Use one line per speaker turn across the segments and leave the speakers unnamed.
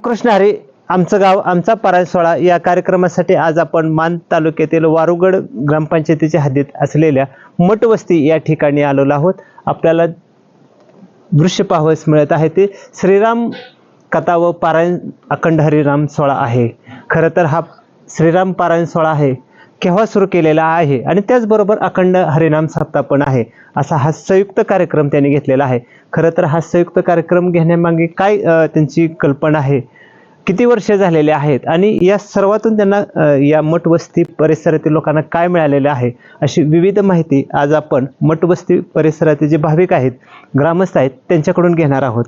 रामकृष्ण हरी आमचं गाव आमचा पारायण सोहळा या कार्यक्रमासाठी आज आपण मान तालुक्यातील वारुगड ग्रामपंचायतीच्या हद्दीत असलेल्या मठवस्ती या ठिकाणी आलेलो आहोत. आपल्याला दृश्य पाहावयास मिळत आहे ते श्रीराम कथा व पारायण अखंड हरिनाम सोहळा आहे. खरं तर हा श्रीराम पारायण सोहळा आहे केव्हा सुरू केलेला आहे आणि त्याचबरोबर अखंड हरिनाम सप्ताह पण आहे. असा हा संयुक्त कार्यक्रम त्यांनी घेतलेला आहे. खरं तर हा संयुक्त कार्यक्रम घेण्यामागे काय त्यांची कल्पना आहे, किती वर्ष झालेले आहेत आणि या सर्वातून त्यांना या मठवस्ती परिसरातील लोकांना काय मिळालेले आहे अशी विविध माहिती आज आपण मठवस्ती परिसरातील जे भाविक आहेत, ग्रामस्थ आहेत त्यांच्याकडून घेणार आहोत.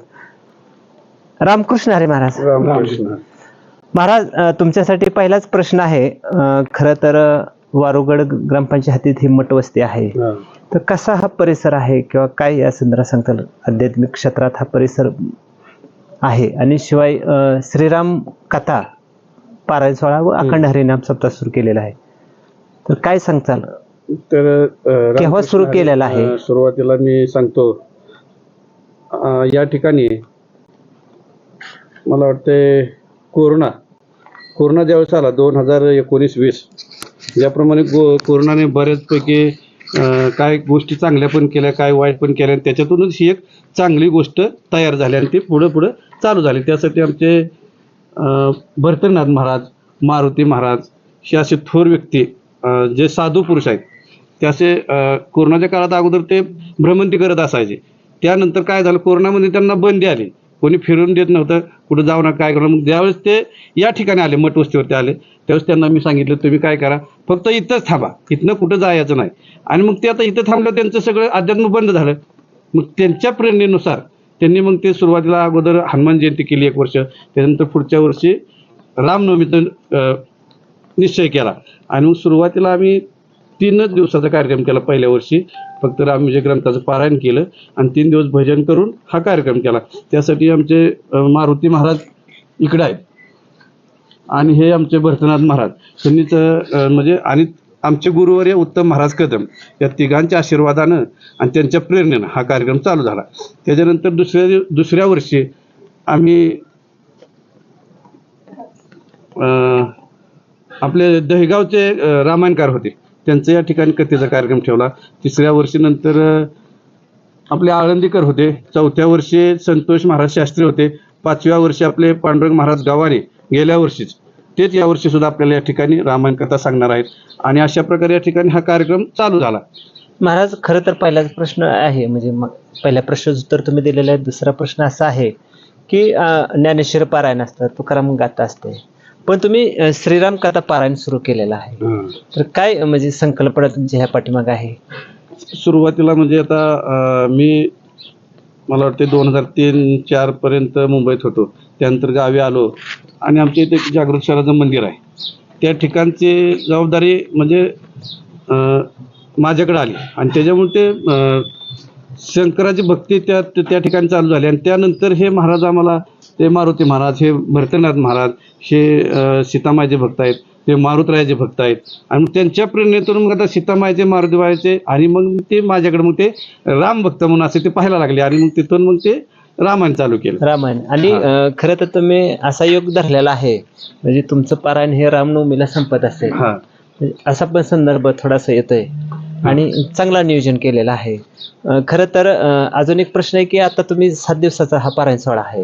रामकृष्ण हरी महाराज. महाराज, तुमच्यासाठी पहिलाच प्रश्न आहे. खरं तर वारुगड ग्रामपंचायतीत ही मठवस्ती आहे, तर कसा हा परिसर आहे किंवा काय या संदर्भात सांगताल? आध्यात्मिक क्षेत्रात हा परिसर आहे आणि शिवाय श्रीराम कथा पारायण सोहळा व अखंड हरिनाम सप्ताह सुरू केलेला आहे, तर काय सांगताल?
तर
केव्हा सुरू केलेला आहे?
सुरुवातीला मी सांगतो, या ठिकाणी मला वाटते कोरोना ज्यावेळेस आला 2019-20, ज्याप्रमाणे कोरोनाने बऱ्याचपैकी काय गोष्टी चांगल्या पण केल्या, काय वाईट पण केल्या, त्याच्यातूनच ही एक चांगली गोष्ट तयार झाली आणि ती पुढं चालू झाली. त्यासाठी आमचे भरतनाथ महाराज, मारुती महाराज हे असे थोर व्यक्ती, जे साधू पुरुष आहेत, ते असे कोरोनाच्या काळात अगोदर ते भ्रमंती करत असायचे. त्यानंतर काय झालं, कोरोनामध्ये त्यांना बंदी आली, कोणी फिरून देत नव्हतं, कुठं जाऊ नका काय करा. मग ज्यावेळेस ते या ठिकाणी आले, मठवस्तीवरती आले, त्यावेळेस त्यांना मी सांगितलं तुम्ही काय करा, फक्त इथंच थांबा, इथनं कुठं जायचं नाही. आणि मग ते आता इथं थांबलं, त्यांचं सगळं अध्यात्म बंद झालं. मग त्यांच्या प्रेरणेनुसार त्यांनी मग ते सुरुवातीला अगोदर हनुमान जयंती केली 1 वर्ष, त्यानंतर पुढच्या वर्षी रामनवमीचा निश्चय केला. आणि मग सुरुवातीला आम्ही 3च दिवसाचा कार्यक्रम केला. पहिल्या वर्षी फक्त रामविजय ग्रंथाचं पारायण केलं आणि 3 दिवस भजन करून हा कार्यक्रम केला. त्यासाठी आमचे मारुती महाराज इकडे आहेत आणि हे आमचे भरतनाथ महाराज, त्यांनीच म्हणजे आणि आमचे गुरुवर्य उत्तम महाराज कदम, या तिघांच्या आशीर्वादानं आणि त्यांच्या प्रेरणेनं हा कार्यक्रम चालू झाला. त्याच्यानंतर दुसऱ्या वर्षी आम्ही आपले दहेगावचे रामायणकार होते, त्यांचं या ठिकाणी कथेचा कार्यक्रम ठेवला. 3ऱ्या वर्षी नंतर आपले आळंदीकर होते, 4थ्या वर्षी संतोष महाराज शास्त्री होते, 5व्या वर्षी आपले पांडुरंग महाराज गावाने गेल्या वर्षीच, तेच यावर्षी सुद्धा आपल्याला या ठिकाणी रामायण कथा सांगणार आहेत. आणि अशा प्रकारे या ठिकाणी हा कार्यक्रम चालू झाला.
महाराज, खरं तर पहिलाच प्रश्न आहे, म्हणजे पहिल्या प्रश्नाचं उत्तर तुम्ही दिलेलं आहे. दुसरा प्रश्न असा आहे की ज्ञानेश्वर पारायण असतं, तुकाराम गाथा असते, पण तुम्ही श्रीराम कथा पारायण सुरू केलेलं आहे, तर काय म्हणजे संकल्पना तुमची ह्या पाठीमागे आहे?
सुरुवातीला म्हणजे आता मला वाटते 2003-04 पर्यंत मुंबईत होतो. त्यानंतर गावी आलो आणि आमच्या इथे एक जागृत शहराचं मंदिर आहे, त्या ठिकाणची जबाबदारी म्हणजे माझ्याकडे आली आणि त्याच्यामुळे ते शंकराची भक्ती त्या ठिकाणी चालू झाली. आणि त्यानंतर हे महाराज आम्हाला, ते मारुती महाराज, हे भरतनाथ महाराज, हे सीतामाईचे भक्त आहेत, ते मारुतरायाचे भक्त आहेत. आणि मग त्यांच्या प्रेरणेतून मग आता सीतामाईचे, मारुतीबाईचे आणि मग ते माझ्याकडे मग ते राम भक्त म्हणून असे ते पाहायला लागले आणि मग तिथून मग ते रामायण चालू केलं.
रामायण. आणि खरं तर तुम्ही असा योग धरलेला आहे, म्हणजे तुमचं पारायण हे रामनवमीला संपत असेल, असा पण संदर्भ थोडासा येतोय आणि चांगला नियोजन केलेलं आहे. खरं तर अजून एक प्रश्न आहे की आता तुम्ही 7 दिवसाचा हा पारायण सोहळा आहे,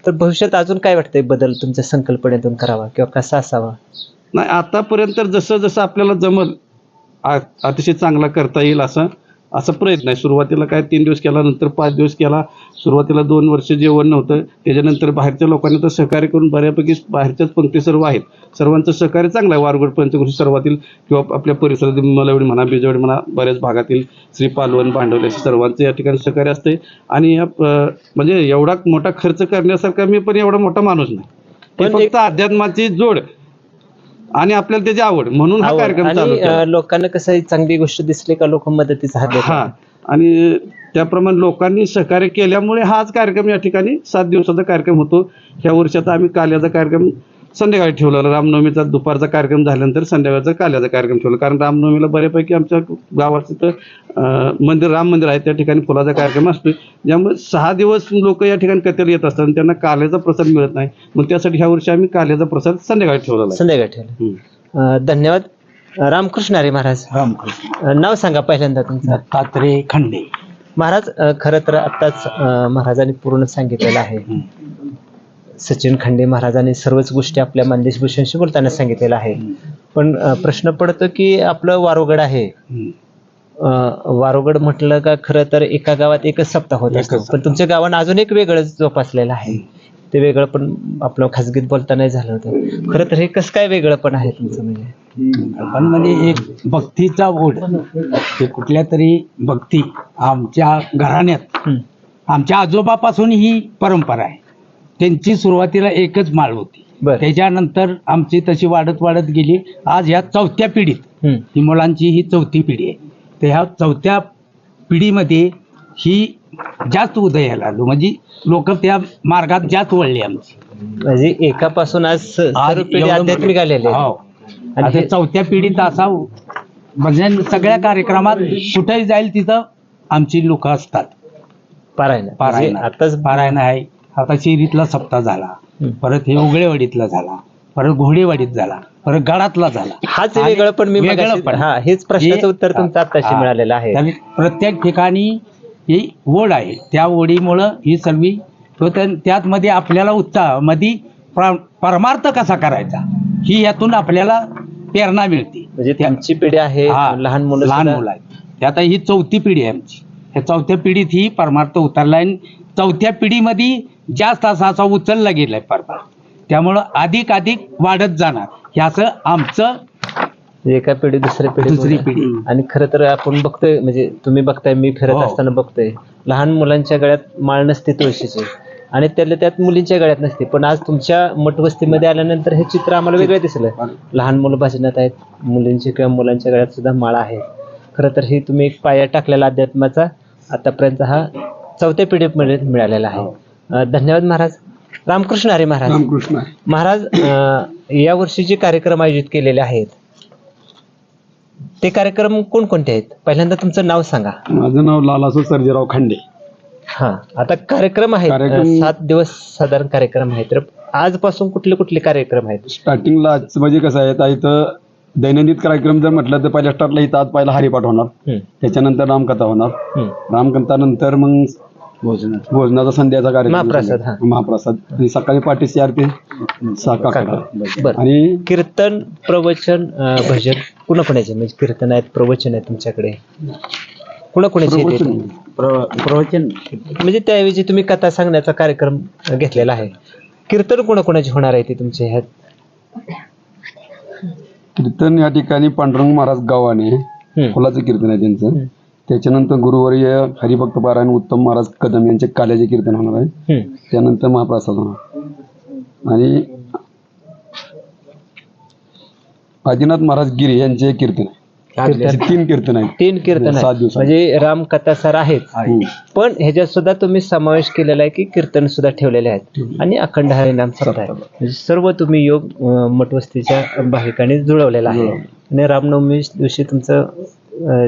तर भविष्यात अजून काय वाटतंय बदल तुमच्या संकल्पनेतून करावा किंवा कसा असावा?
नाही, आतापर्यंत जसं आपल्याला जमल अतिशय चांगला करता येईल असा प्रयत्न आहे. सुरुवातीला काय 3 दिवस केला, नंतर 5 दिवस केला. सुरुवातीला 2 वर्ष जेवण नव्हतं, त्याच्यानंतर बाहेरच्या लोकांनी तर सहकार्य करून बऱ्यापैकी, बाहेरच्याच पंक्ती सर्व आहेत, सर्वांचं सहकार्य चांगलं आहे. वारुगड पंचक्रोशी सर्वातील किंवा आपल्या परिसरातील मलवडी म्हणा, बिजवडी म्हणा, बऱ्याच भागातील श्री पालवण, भांडवली असे सर्वांचं या ठिकाणी सहकार्य असते. आणि म्हणजे एवढा मोठा खर्च करण्यासारखा मी पण एवढा मोठा माणूस नाही, पण फक्त अध्यात्माची जोड आणि आपल्याला त्याची आवड म्हणून हा कार्यक्रम चालू केला.
लोकांना कसं चांगली गोष्ट दिसली का लोक मदतीचा हात देतात,
आणि त्याप्रमाणे लोकांनी सहकार्य केल्यामुळे हाच कार्यक्रम या ठिकाणी 7 दिवसाचा कार्यक्रम होतो. ह्या वर्षात आम्ही काल्याचा कार्यक्रम संध्याकाळी ठेवलेला. रामनवमीचा दुपारचा कार्यक्रम झाल्यानंतर संध्याकाळचा काल्याचा कार्यक्रम ठेवला. कारण रामनवमीला बऱ्यापैकी आमच्या गावात मंदिर, राम मंदिर आहे, त्या ठिकाणी फुलाचा कार्यक्रम असतो. ज्यामुळे 6 दिवस लोक या ठिकाणी कथेला येत असतात आणि त्यांना काल्याचा प्रसाद मिळत नाही. मग त्यासाठी ह्या वर्षी आम्ही काल्याचा प्रसाद संध्याकाळी ठेवलेला आहे.
संध्याकाळी ठेवला. धन्यवाद. रामकृष्ण हरी महाराज.
रामकृष्ण.
नाव सांगा पहिल्यांदा तुमचं.
दत्तात्रय खंडे.
महाराज, खरं तर आत्ताच महाराजांनी पूर्ण सांगितलेलं आहे. सचिन खंडे महाराजांनी सर्वच गोष्टी आपल्या मानदेश भूषणशी बोलताना सांगितलेलं आहे. पण प्रश्न पडतो की आपलं वारुगड आहे, वारुगड म्हटलं का खरं तर एका गावात एकच सप्ताह होत असतो. पण तुमच्या गावानं अजून एक वेगळं जोपासलेलं आहे. ते वेगळं पण आपलं खाजगीत बोलता नाही झालं होतं. खरं तर हे कसं काय वेगळं पण आहे तुमचं?
पण म्हणजे एक भक्तीचा ओढ, ते कुठल्या तरी भक्ती आमच्या घराण्यात, आमच्या आजोबापासून ही परंपरा आहे. त्यांची सुरुवातीला एकच माळ होती. त्याच्यानंतर आमची तशी वाढत वाढत गेली. आज ह्या 4थ्या पिढीत, ही मुलांची ही 4थी पिढी आहे. तर ह्या 4थ्या पिढीमध्ये ही जास्त उदयाला आलो, म्हणजे लोक त्या मार्गात जास्त वळली आमची.
म्हणजे एकापासून आज सर्व पिढी आध्यात्मिक आलेली आहे.
हो. आणि 4थ्या पिढीत असा म्हणजे सगळ्या कार्यक्रमात कुठेही जाईल तिथं आमची लोक असतात.
पारायण आताच
पारायण आहे. आता शेरीतला सप्ताह झाला, परत हे उगळेवाडीतला झाला, परत घोडेवाडीत झाला, परत गडातला झाला.
हाच वेगळं पण मी
वेगळं पण.
हेच प्रश्नाचं उत्तर तुमचं आत्ताशी मिळालेलं आहे.
त्यामुळे प्रत्येक ठिकाणी ही ओढ आहे. त्या ओढीमुळं ही सर्व त्यातमध्ये आपल्याला उत्साह मध्ये परमार्थ कसा करायचा ही यातून आपल्याला प्रेरणा मिळते.
म्हणजे त्यांची पिढी आहे, लहान मुलं
आहेत. त्यात ही 4थी पिढी आहे आमची. ह्या 4थ्या पिढीत ही परमार्थ उतरला आहे. 4थ्या पिढीमध्ये जास्त असा उचलला गेलाय परमार्थ. त्यामुळं अधिक वाढत जाणार हे असं आमचं.
एका पिढी दुसरी
पिढी.
आणि खरं तर आपण बघतोय, म्हणजे तुम्ही बघताय, मी फिरत असताना बघतोय, लहान मुलांच्या गळ्यात माळ नसते तुळशीची आणि त्यात मुलींच्या गळ्यात नसते. पण आज तुमच्या मठवस्तीमध्ये आल्यानंतर हे चित्र आम्हाला वेगळं दिसलं. लहान मुलं भजनात आहेत, मुलींची किंवा मुलांच्या गळ्यात सुद्धा माळा आहे. खरं तर हे तुम्ही एक पाया टाकलेला अध्यात्माचा आतापर्यंत हा 4थ्या पिढीमध्ये मिळालेला आहे. धन्यवाद महाराज. रामकृष्ण हरी महाराज.
रामकृष्ण.
महाराज, या वर्षी जे कार्यक्रम आयोजित केलेले आहेत ते कार्यक्रम कोणकोणते आहेत? पहिल्यांदा तुमचं नाव सांगा.
माझं नाव लालासो सर्जेराव खंडे.
आता कार्यक्रम आहेत, 7 दिवस साधारण कार्यक्रम आहेत. तर आजपासून कुठले कुठले कार्यक्रम आहेत?
स्टार्टिंगला म्हणजे कसं आहे, इथं दैनंदिन कार्यक्रम जर म्हटलं तर पहिल्या स्टार्टला इथं आज पहिला हरिपाठ होणार, त्याच्यानंतर रामकथा होणार, रामकथा नंतर मग भोजनाचा संध्याचा कार्यक्रम, महाप्रसाद, आणि सकाळी पाठी 4 ते 6 आणि
कीर्तन, प्रवचन, भजन कुणाकुणाचे? म्हणजे कीर्तन आहेत, प्रवचन आहे तुमच्याकडे, कुणाकुणाचे?
प्रवचन
म्हणजे त्याऐवजी तुम्ही कथा सांगण्याचा कार्यक्रम घेतलेला आहे. कीर्तन कुणाकुणाचे होणार आहे ते तुमचे ह्यात?
कीर्तन या ठिकाणी पांडुरंग महाराज गावाने फुलाचं कीर्तन आहे त्यांचं. त्याच्यानंतर गुरुवर्य हरिभक्त पारायण उत्तम महाराज कदम यांचे काल्याचे कीर्तन होणार आहे. त्यानंतर महाप्रसाद होणार आणि आदिनाथ महाराज गिरी यांचे कीर्तन आहे. 3 कीर्तन आहेत.
3 कीर्तन आहेत. म्हणजे रामकथा सर आहेत, पण ह्याच्यात सुद्धा तुम्ही समावेश केलेला आहे की कीर्तन सुद्धा ठेवलेले आहेत आणि अखंड हरिनाम सप्ताह आहे. म्हणजे सर्व तुम्ही योग मठवस्तीच्या भाविकांनी जुळवलेला आहे. आणि रामनवमी दिवशी तुमचं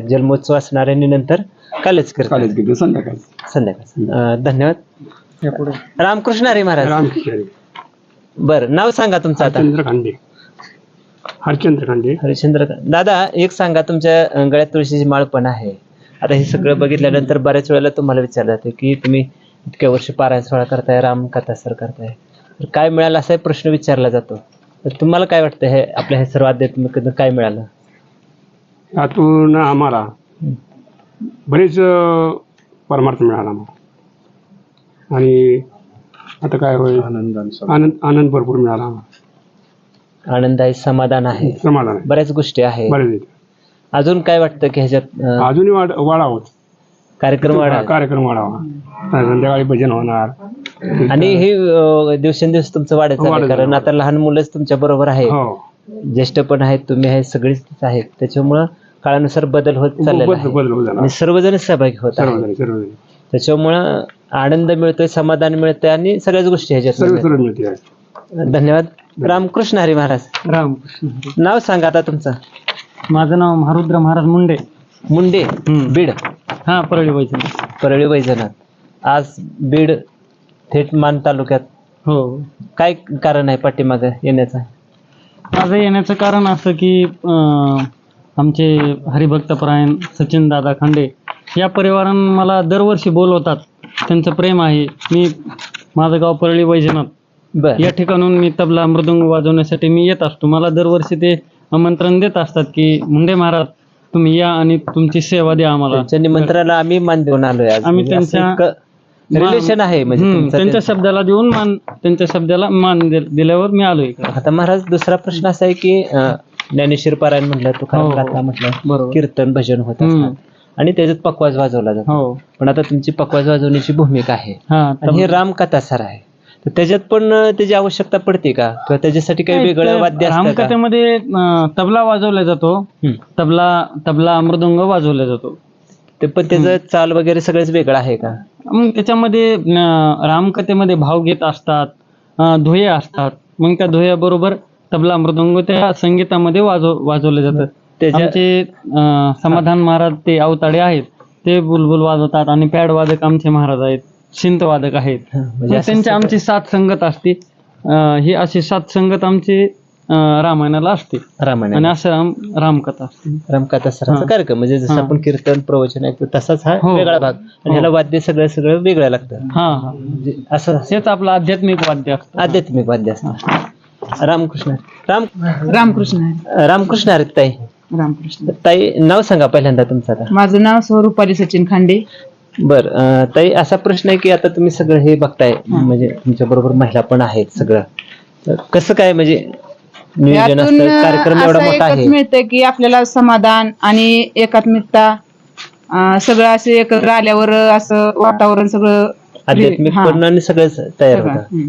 जन्मोत्सव असणार आहे, नंतर कालच कीर्तन संध्याकाळ. धन्यवाद. रामकृष्ण हरी महाराज. बरं, नाव सांगा तुमचं आता. हरिश्चंद्र. दादा, एक सांगा, तुमच्या गळ्यात तुळशीची माळ पण आहे. आता हे सगळं बघितल्यानंतर बऱ्याच वेळेला तुम्हाला विचारलं जाते की तुम्ही इतक्या वर्ष पारायण सोहळा करताय, रामकथा सर करताय, तर काय मिळालं असा प्रश्न विचारला जातो. तर तुम्हाला काय वाटतं, हे आपल्या हे सर्व आध्यात्मिक काय मिळालं
यातून? आम्हाला बरेच परमार्थ मिळाला आणि आता काय होईल, आनंद भरपूर मिळाला आम्हाला.
आनंद आहे, समाधान आहे,
समाधान,
बऱ्याच गोष्टी आहेत. अजून काय वाटतं की ह्याच्यात
अजूनही वाढावं, कार्यक्रम वाढावा, संध्याकाळी भजन होणार
आणि हे दिवसेंदिवस तुमचं वाढायचं, कारण आता लहान मुलंच तुमच्या बरोबर आहे, ज्येष्ठ पण आहेत, तुम्ही आहेत, सगळेच आहेत. त्याच्यामुळं काळानुसार बदल होत चाललेला आहे, सर्वजण सहभागी होत आहेत. त्याच्यामुळं आनंद मिळतोय, समाधान मिळतंय आणि सगळ्याच गोष्टी ह्याच्यात.
धन्यवाद.
रामकृष्ण हरी महाराज.
रामकृष्ण.
नाव सांगा आता तुमचं.
माझं नाव महारुद्र महाराज मुंडे.
मुंडे, बीड.
हा, परळी वैजन.
परळी वैजनाथ. आज बीड थेट मान तालुक्यात.
हो.
काय कारण आहे पाठीमागं येण्याचं?
माझं येण्याचं कारण असं की आमचे हरिभक्तपरायण सचिन दादा खांडे या परिवारानं मला दरवर्षी बोलवतात. त्यांचं प्रेम आहे. माझं गाव परळी वैजनाथ.
बर.
या ठिकाणून मी तबला मृदुंग वाजवण्यासाठी मी येत असतो. मला दरवर्षी ते आमंत्रण देत असतात की मुंडे महाराज तुम्ही या आणि तुमची सेवा द्या आम्हाला.
त्यांच्या निमंत्रणाला आम्ही मान देऊन आलोय आज.
आम्ही त्यांच्या
रिलेशन आहे म्हणजे तुमचं
त्यांच्या
ते.
शब्दाला देऊन त्यांच्या शब्दाला मान दिल्यावर मी आलोय.
आता महाराज दुसरा प्रश्न असा आहे की ज्ञानेश्वर पारायण म्हटलं, तुकाराम
हो, हो.
गाथा म्हटलं,
बरोबर.
कीर्तन भजन होत असतात आणि त्याच्यात पकवाज वाजवला जातो.
हो.
पण आता तुमची पकवाज वाजवण्याची भूमिका आहे
हा.
आणि हे रामकथा सर आहे, तर त्याच्यात पण त्याची आवश्यकता पडते का, किंवा त्याच्यासाठी काही वेगळं वाद्य असतं का?
रामकथेमध्ये तबला वाजवला जातो. तबला मृदुंग वाजवला जातो.
ते पण त्याचं चाल वगैरे सगळंच वेगळं आहे का?
मग त्याच्यामध्ये रामकथेमध्ये भावगीत असतात, ध्येय असतात. मग त्या ध्येयाबरोबर तबला मृदुंग त्या संगीतामध्ये वाजवले जातात. आमचे समाधान महाराज ते अवताडे आहेत, ते बुलबुल वाजवतात आणि पॅड वादक आमचे महाराज आहेत, शिंत वादक आहेत.
म्हणजे असं
त्यांची आमची सात संगत असते. ही अशी सात संगत आमची रामायणाला असते
रामायण
आणि असं रामकथा असते.
रामकथा सरांचा कार्यक्रम म्हणजे जसं आपण कीर्तन प्रवचन ऐकतो तसाच हा
हो.
वेगळा भाग, आणि ह्याला वाद्य सगळं वेगळं लागतं.
हा हा.
म्हणजे असं
हेच आपलं आध्यात्मिक वाद्य असतं.
आध्यात्मिक वाद्य असतं. रामकृष्ण
रामकृष्ण.
रामकृष्ण हरी ताई.
रामकृष्ण.
ताई नाव सांगा पहिल्यांदा तुमचं आता.
माझं नाव स्वरूपाली सचिन खांडे.
बर. ताई असा प्रश्न आहे की आता तुम्ही सगळं हे बघताय, म्हणजे तुमच्या बरोबर महिला पण आहेत सगळं, तर कसं काय म्हणजे नियोजन
यातून
असतं? कार्यक्रम एवढा
असं
मोठा
एकच
आहे.
मिळतं की आपल्याला समाधान आणि एकात्मिकता, सगळं असं एकत्र आल्यावर असं वातावरण सगळं
आध्यात्मिक
हा,
पण आणि सगळंच तयार
सगळं.
होतं,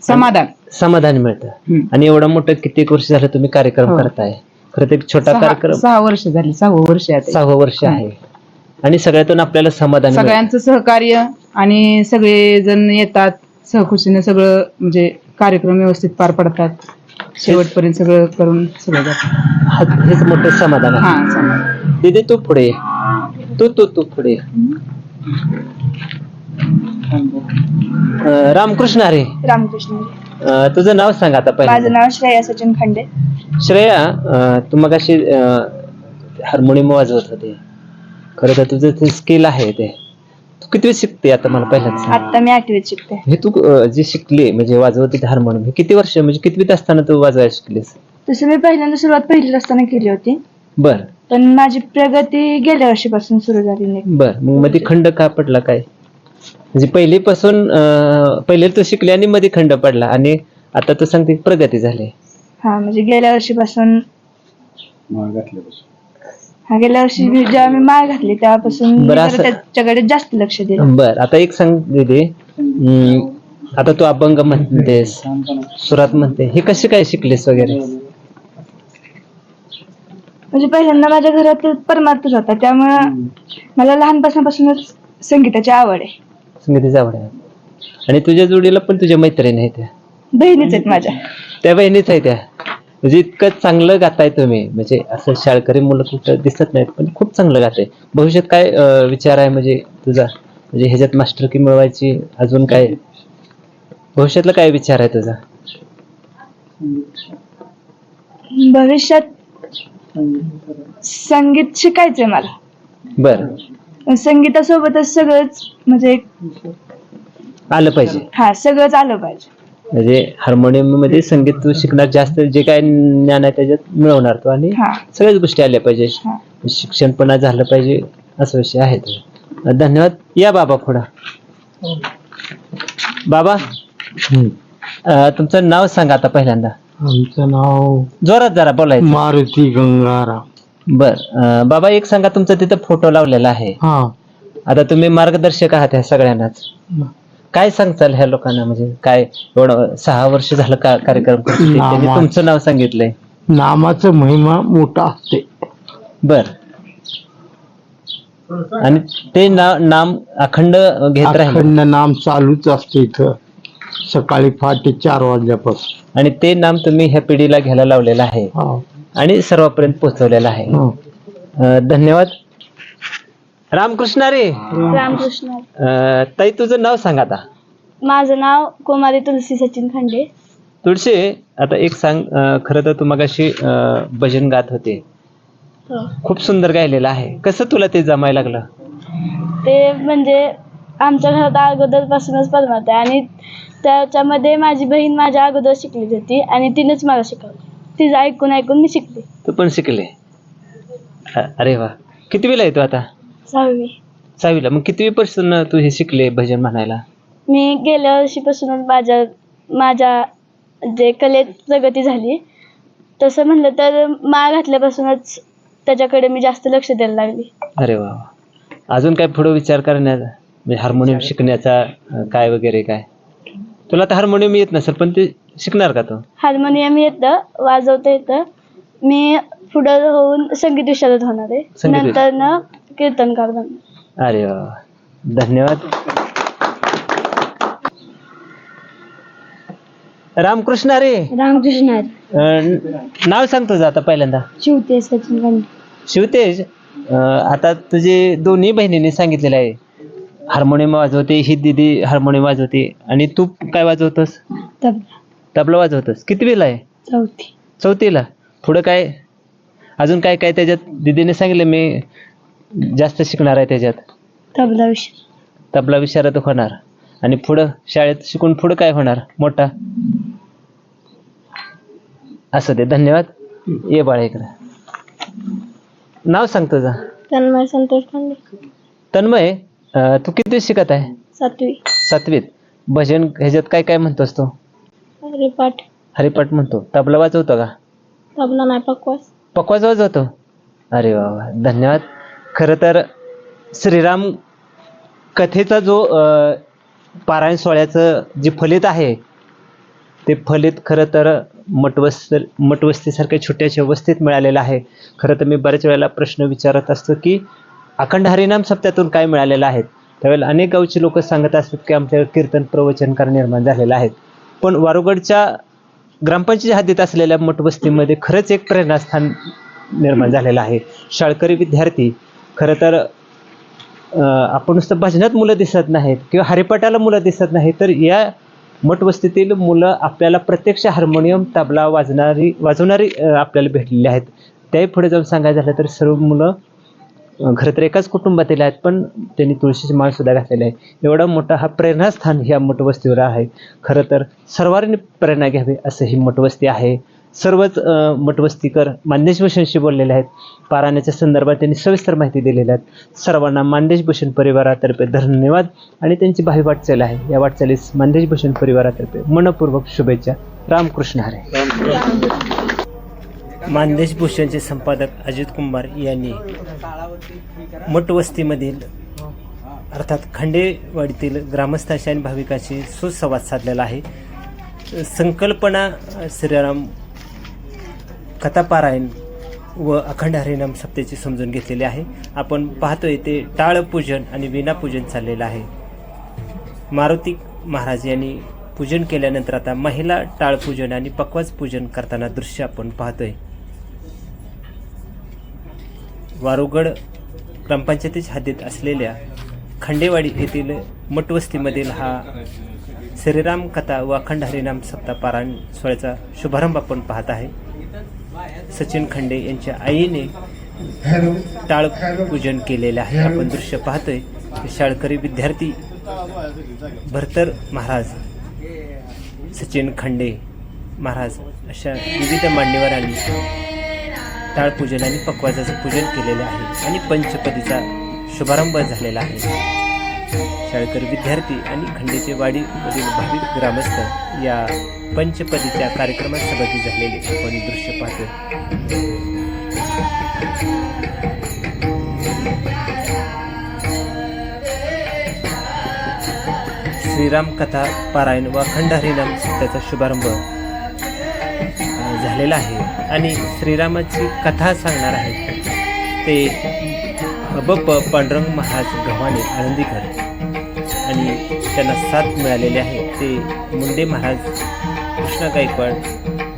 समाधान.
समाधान मिळतं.
हम्म.
आणि एवढं मोठं कित्येक वर्ष झालं तुम्ही कार्यक्रम
हो.
करताय. खरं तर एक छोटा कार्यक्रम
6 वर्ष झाली. 6वं वर्ष आहे आता.
6वं वर्ष आहे आणि सगळ्यातून आपल्याला समाधान मिळतं.
सगळ्यांचं सहकार्य आणि सगळे जण येतात सहखुशीने, सगळं म्हणजे कार्यक्रम व्यवस्थित पार पडतात. शेवटपर्यंत सगळं करून सगळं जातं.
हेच मोठं समाधान आहे.
हा, समाधान.
दीदी तू पुढे ये. तू पुढे ये. रामकृष्ण हरी.
रामकृष्ण.
तुझं नाव सांग आता
माझं
पहिलं.
नाव श्रेया सचिन खांडे.
श्रेया, तू मगाशी हार्मोनियम वाजवत होते. खरं तर तुझं ते स्किल आहे ते. तू किती शिकते आता मला पहिल्यांदा सांग.
आता मी 8वीत शिकते.
हे तू जे शिकली म्हणजे वाजवत होते हार्मोनियम, हे किती वर्ष म्हणजे कितवीत असताना तू वाजवायला शिकलीस?
तसं मी पहिल्यांदा सुरुवात पहिलीत असताना केली होती,
बर
पण माझी प्रगती गेल्या वर्षीपासून सुरू झाली नाही.
बर. मग मध्ये खंड का पडला काय? म्हणजे पहिलीपासून पहिले तू शिकली आणि मध्ये खंड पडला आणि आता तू सांगते प्रगती झाली.
हा, म्हणजे गेल्या वर्षीपासून, गेल्या वर्षी जेव्हा मी माळ घातली तेव्हापासून मी
बरं,
जरा
असं-
त्याच्याकडे जास्त लक्ष दिलं.
बर. आता एक सांग दीदी, आता तू अभंग म्हणतेस, सुरात म्हणते, हे कसे काय शिकलेस वगैरे?
म्हणजे पहिल्यांदा माझ्या घरात परमार्थच होता, त्यामुळं मला लहानपणापासूनच संगीताची आवड आहे.
संगीताची आवड आहे. आणि तुझ्या जोडीला पण तुझ्या मैत्रिणी आहेत त्या?
बहिणीच आहेत माझ्या.
त्या बहिणीच आहे त्या. म्हणजे इतकं चांगलं गाताय तुम्ही, म्हणजे असं शाळकरी मुलं कुठं दिसत नाहीत, पण खूप चांगलं गाताय. भविष्यात काय विचार आहे म्हणजे तुझा, म्हणजे ह्याच्यात मास्टर की मिळवायची, अजून काय भविष्यातला काय विचार आहे तुझा?
भविष्यात संगीत शिकायचंय मला.
बर.
संगीतासोबतच सगळंच म्हणजे
आलं पाहिजे.
हा, सगळंच आलं पाहिजे.
म्हणजे हार्मोनियम मध्ये संगीत तू शिकणार, जास्त जे काय ज्ञान आहे त्याच्यात मिळवणार तू, आणि
हा.
सगळ्याच गोष्टी आल्या पाहिजे.
हा.
शिक्षण पण झालं पाहिजे, असा विषय आहे तुझा. धन्यवाद. या बाबा पुढं. बाबा, तुमचं नाव सांगा आता पहिल्यांदा.
आमचं नाव
जोरात जरा बोलायचं.
मारुती गंगाराम.
बर. बाबा एक सांगा, तुमचा तिथं फोटो लावलेला आहे.
हा.
आता तुम्ही मार्गदर्शक आहात ह्या सगळ्यांनाच, काय सांगताल ह्या लोकांना? म्हणजे काय एवढं 6 वर्ष झालं कार्यक्रम करतोय, त्यांनी तुमचं नाव सांगितलंय.
नामाचं महिमा मोठा असते.
बर. आणि ते नाम अखंड घेत राहील.
अखंड नाम चालूच असते इथं.
सकाळी पहाटे 4 वाजल्यापासून.
आणि ते नाम तुम्ही ह्या पिढीला घ्यायला लावलेलं आहे आणि सर्वांपर्यंत पोहोचवलेलं आहे. धन्यवाद. रामकृष्ण रे.
रामकृष्ण.
ताई तुझं नाव सांग आता.
माझं नाव कुमारी तुलसी सचिन खंडे.
तुळशी, आता एक सांग, खरं तर तू मगाशी भजन गात होते, खूप सुंदर गायलेलं आहे. कसं तुला ते जमायला लागलं?
ते म्हणजे आमच्या घरात अगोदरपासूनच परमत आहे आणि त्याच्यामध्ये माझी बहीण माझ्या अगोदर शिकली होती आणि तिनेच मला शिकवलं. तिचं ऐकून ऐकून मी शिकले.
तू पण शिकले? अरे वा. कितवीला आहे तू आता?
6वी.
6वीला. मग कितवीपासून तू हे शिकले भजन म्हणायला?
मी गेल्या वर्षीपासूनच माझ्या जे कलेत प्रगती झाली. तसं म्हणलं तर माळ घातल्यापासूनच त्याच्याकडे मी जास्त लक्ष द्यायला लागली.
अरे वा. अजून काय पुढे विचार करण्याचा, म्हणजे हार्मोनियम शिकण्याचा काय वगैरे काय? तुला तर हार्मोनियम येत नसेल, पण ते शिकणार का तू?
हार्मोनियम येतं, वाजवता येतं. मी पुढं होऊन संगीत विशारद होणार आहे.
संगीत
नंतर न कीर्तनकार बनणार.
अरे वा. धन्यवाद. रामकृष्ण रे.
रामकृष्ण.
नाव सांग तुझं आता पहिल्यांदा.
शिवतेज सचिन खंडे.
शिवतेज, आता तुझे दोन्ही बहिणींनी सांगितलेलं आहे हार्मोनियम वाजवते, ही दीदी हार्मोनियम वाजवते, आणि तू काय वाजवतोस? तबला वाजवतोस. कितवीला आहे?
4थी.
4थीला. पुढं काय अजून काय काय त्याच्यात? दीदीने सांगितलं मी जास्त शिकणार आहे त्याच्यात.
तबला विषय.
तबला विशारद होणार. आणि पुढं शाळेत शिकून पुढं काय होणार? मोठा. असं दे. धन्यवाद. ये बाळा इकडं. नाव सांग तुझं.
तन्मय संतोष खंडे.
तन्मय, तू किती शिकत आहे?
7वी.
7वीत. भजन ह्याच्यात काय काय म्हणतोस तू?
हरिपाठ.
हरिपाठ म्हणतो. तबला वाजवतो का?
तबला नाही, पकवास.
पकवाज वाजवतो. अरे वा वा. धन्यवाद. खरं तर श्रीराम कथेचा जो पारायण सोहळ्याचं जे फलित आहे, ते फलित खरं तर मठवस्तीसारख्या छोट्याशा वस्तीत मिळालेलं आहे. खरं तर मी बऱ्याच वेळेला प्रश्न विचारत असतो की अखंड हरिनाम सप्त्यातून काय मिळालेलं आहे. त्यावेळेला अनेक गावची लोक सांगत असतात की आमच्या कीर्तन प्रवचनकार निर्माण झालेलं आहेत. पण वारुगडच्या ग्रामपंचायत हद्दीत असलेल्या मठवस्तीमध्ये खरंच एक प्रेरणास्थान निर्माण झालेलं आहे. शाळकरी विद्यार्थी, खरं तर आपण नुसतं भजनात मुलं दिसत नाहीत किंवा हरिपाठाला मुलं दिसत नाहीत, तर या मठवस्तीतील मुलं आपल्याला प्रत्यक्ष हार्मोनियम, तबला वाजवणारी आपल्याला भेटलेली आहेत. त्याही पुढे जाऊन सांगायचं झालं तर सर्व मुलं खरं तर एकाच कुटुंबातील आहेत, पण त्यांनी तुळशीची माळ सुद्धा घातलेली आहे. एवढा मोठा हा प्रेरणास्थान ह्या मठवस्तीवर आहे. खरं तर सर्वांनी प्रेरणा घ्यावी असं ही मठवस्ती आहे. सर्वच मठवस्तीकर मानदेश भूषणशी बोललेले आहेत. पारायणाच्या संदर्भात त्यांनी सविस्तर माहिती दिलेली आहेत. सर्वांना मानदेश भूषण परिवारातर्फे धन्यवाद आणि त्यांची भावी वाटचाल आहे. या वाटचालीस मानदेश भूषण परिवारातर्फे मनपूर्वक शुभेच्छा. रामकृष्ण हरे. मानदेश भूषणचे संपादक अजित कुंभार यांनी मठवस्तीमधील अर्थात खंडेवाडीतील ग्रामस्थांशी आणि भाविकांशी सुसंवाद साधलेला आहे. संकल्पना श्रीराम कथापारायण व अखंड हरिनाम सप्त्याची समजून घेतलेली आहे. आपण पाहतोय ते टाळपूजन आणि विनापूजन चाललेलं आहे. मारुती महाराज यांनी पूजन केल्यानंतर आता महिला टाळपूजन आणि पकवाज पूजन करताना दृश्य आपण पाहतोय. वारुगड ग्रामपंचायतीच्या हद्दीत असलेल्या खंडेवाडी येथील मठवस्तीमधील हा श्रीराम कथा व अखंड हरिनाम सप्ताह पारायण सोहळ्याचा शुभारंभ आपण पाहत आहे. सचिन खंडे यांच्या आईने टाळ पूजन केलेले आहे. आपण दृश्य पाहतोय. शाळकरी विद्यार्थी भरतर महाराज, सचिन खंडे महाराज अशा विविध मान्यवरांनी टाळपूजन आणि पकवाजाचं पूजन केलेलं आहे आणि पंचपदीचा शुभारंभ झालेला आहे. शाळकरी विद्यार्थी आणि खंडेचे वाडीमधील भाविक ग्रामस्थ या पंचपदीच्या कार्यक्रमात सहभागी झालेले आपण दृश्य पाहतोय. श्रीराम कथा पारायण व अखंड हरिनाम सप्त्याचा शुभारंभ झालेला आहे आणि श्रीरामाची कथा सांगणार आहेत ते बप्प पांडुरंग महाराज गव्हाणे आळंदीकर आणि त्यांना साथ मिळालेले आहे ते मुंडे महाराज, कृष्णा गायकवाड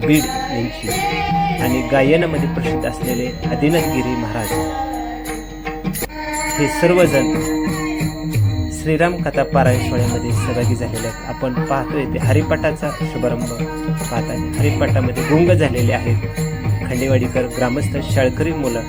बीड यांची आणि गायनामध्ये प्रसिद्ध असलेले आदिनाथ गिरी महाराज, हे सर्वजण श्रीराम कथा पारायण सोहळ्यामध्ये सहभागी झालेले आहेत. आपण पाहतोय ते हरिपाठाचा शुभारंभ पाहत आहे. हरिपाठामध्ये गुंग झालेले आहेत खंडेवाडीकर ग्रामस्थ शाळकरी मुलं.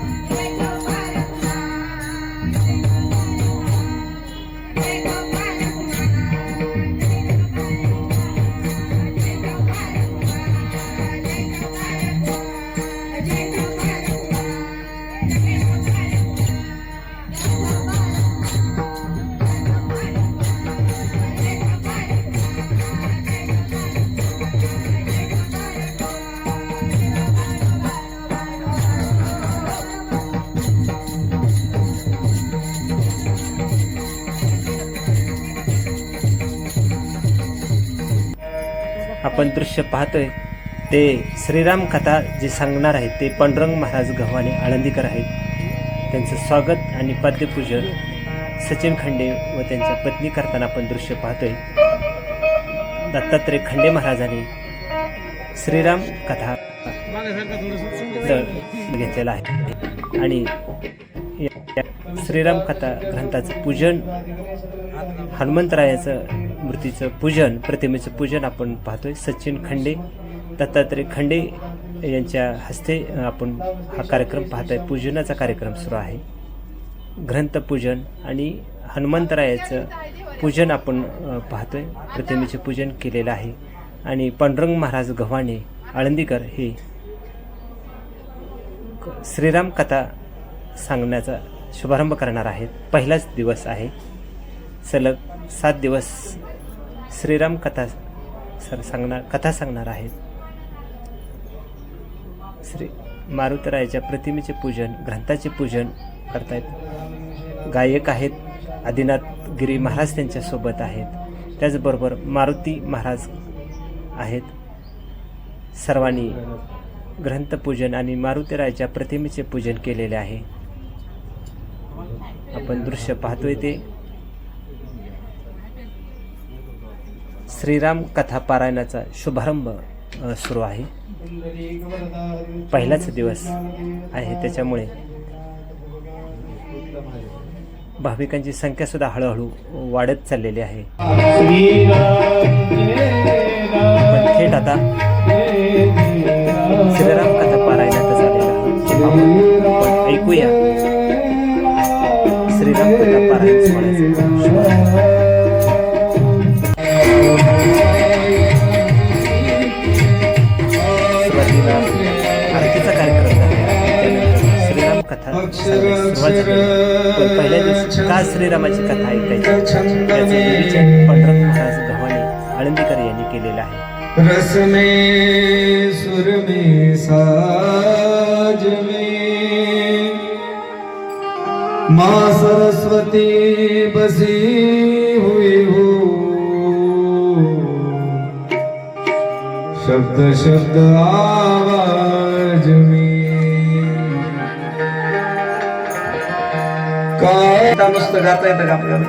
आपण दृश्य पाहतोय ते श्रीराम कथा जे सांगणार आहेत ते पांडुरंग महाराज गव्हाणे आळंदीकर आहेत. त्यांचं स्वागत आणि पाद्यपूजन सचिन खंडे व त्यांच्या पत्नी करताना आपण दृश्य पाहतोय. दत्तात्रय खंडे महाराजांनी श्रीराम कथा घेतलेला आहे आणि या श्रीराम कथा ग्रंथाचं पूजन, हनुमंतरायाचं मूर्तीचं पूजन, प्रतिमेचं पूजन आपण पाहतोय. सचिन खंडे, दत्तात्रय खंडे यांच्या हस्ते आपण हा कार्यक्रम पाहतोय. पूजनाचा कार्यक्रम सुरू आहे. ग्रंथपूजन आणि हनुमंतरायाचं पूजन आपण पाहतोय. प्रतिमेचे पूजन केलेलं आहे आणि पांडुरंग महाराज गव्हाणे आळंदीकर हे श्रीराम कथा सांगण्याचा शुभारंभ करणार आहेत. पहिलाच दिवस आहे. सलग 7 दिवस श्रीराम कथा सांगणार आहेत. श्री मारुतरायाच्या प्रतिमेचे पूजन, ग्रंथाचे पूजन करतायत. गायक आहेत आदिनाथ गिरी महाराज त्यांच्यासोबत आहेत. त्याचबरोबर मारुती महाराज आहेत. सर्वांनी ग्रंथपूजन आणि मारुतीरायाच्या प्रतिमेचे पूजन केलेले आहे. आपण दृश्य पाहतोय ते श्रीराम कथा पारायणाचा शुभारंभ सुरू आहे. पहिलाच दिवस आहे त्याच्यामुळे भाविकांची संख्या सुद्धा हळूहळू वाढत चाललेली आहे. पण थेट आता श्रीराम कथा पारायणात झालेला आपण ऐकूया श्रीराम कथा पारायण सोहळ्याचा शुभारंभ. सुरुवातीला आरतीचा कार्यक्रम झाला, त्यानंतर श्रीराम कथा सुरुवात झाली. पण पहिल्या दिवशी का श्रीरामाची कथा ऐकायची याचं विवेचन पांडुरंग महाराज गव्हाणे आळंदीकर यांनी केलेलं आहे.
रस में सुर में साज में माँ सरस्वती बसी हुई हो, शब्द शब्द आवाज में काय नुसतं गाता येतं का आपल्याला?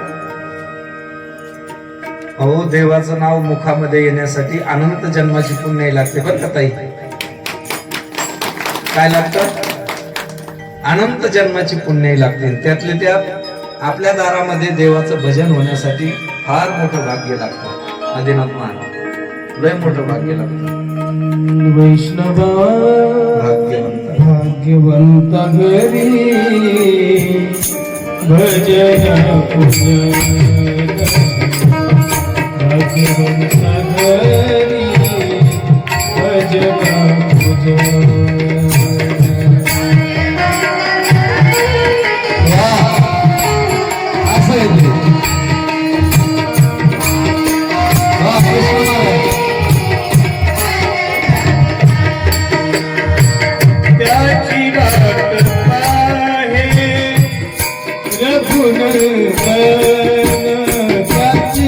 अहो, देवाचं नाव मुखामध्ये येण्यासाठी अनंत जन्माची पुण्य लागते बरं का ताई. काय लागतं? अनंत जन्माची पुण्य लागते. त्यातले त्यात आपल्या दारामध्ये देवाचं भजन होण्यासाठी फार मोठं भाग्य लागतं. आदिनाथ महाराज लय मोठं भाग्य लागतं. वैष्णव भाग्यवंत घरी भजन पूजन त्याची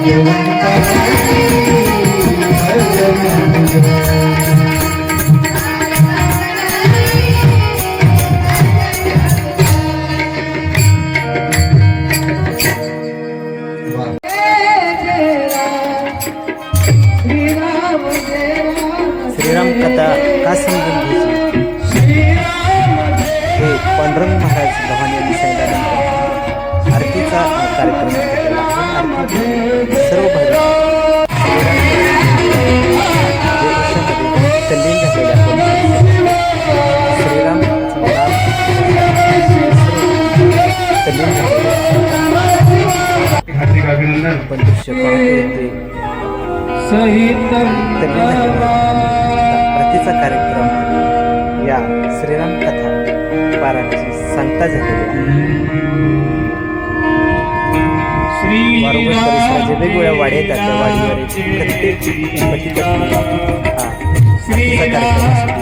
श्रीराम कथा का समजून घ्यायची हे पांडुरंग महाराज भगवान यांनी सांगितल्यानंतर आरतीचा कार्यक्रम घेतलेला आहे. आरती सर्व भक्त तल्लीन झालेल्या श्रीराम तल्लीन
हार्दिक अभिनंदन.
आपण दृश्य पाहतो ते प्रतिचा कार्यक्रम या श्रीराम कथा पारायणाची सांगता झालेली आहे. वारंवार परिसरात जे वेगवेगळ्या वाड्या येतात त्या वाडीवर प्रत्येक पती पत्नी हा आरतीचा कार्यक्रम असतो.